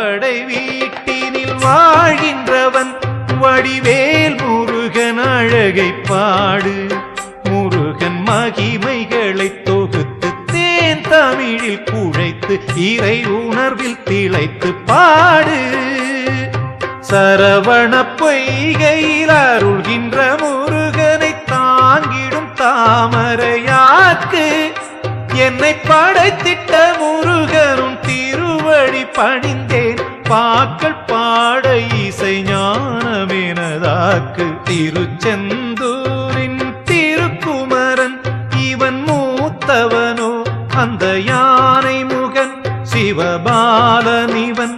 படை வீட்டினில் வாழ்கின்றவன் வடிவேல் முருகன் அழகை பாடு. முருகன் மகிமைகளை தொகுத்து தேன் தமிழில் குழைத்து இறை உணர்வில் திளைத்து பாடு. சரவண பொய்கையில் அருள்கின்ற முருகனை தாங்கிடும் தாமரையாக்கு. என்னை படைத்திட்ட முருகனும் திருவடி பணிந்தேன் பாக்கள் பாட இசை ஞானமெனதாக்கு. திருச்செந்தூரின் திருக்குமரன் இவன் மூத்தவனோ அந்த யானை முகன் சிவபாலன் இவன்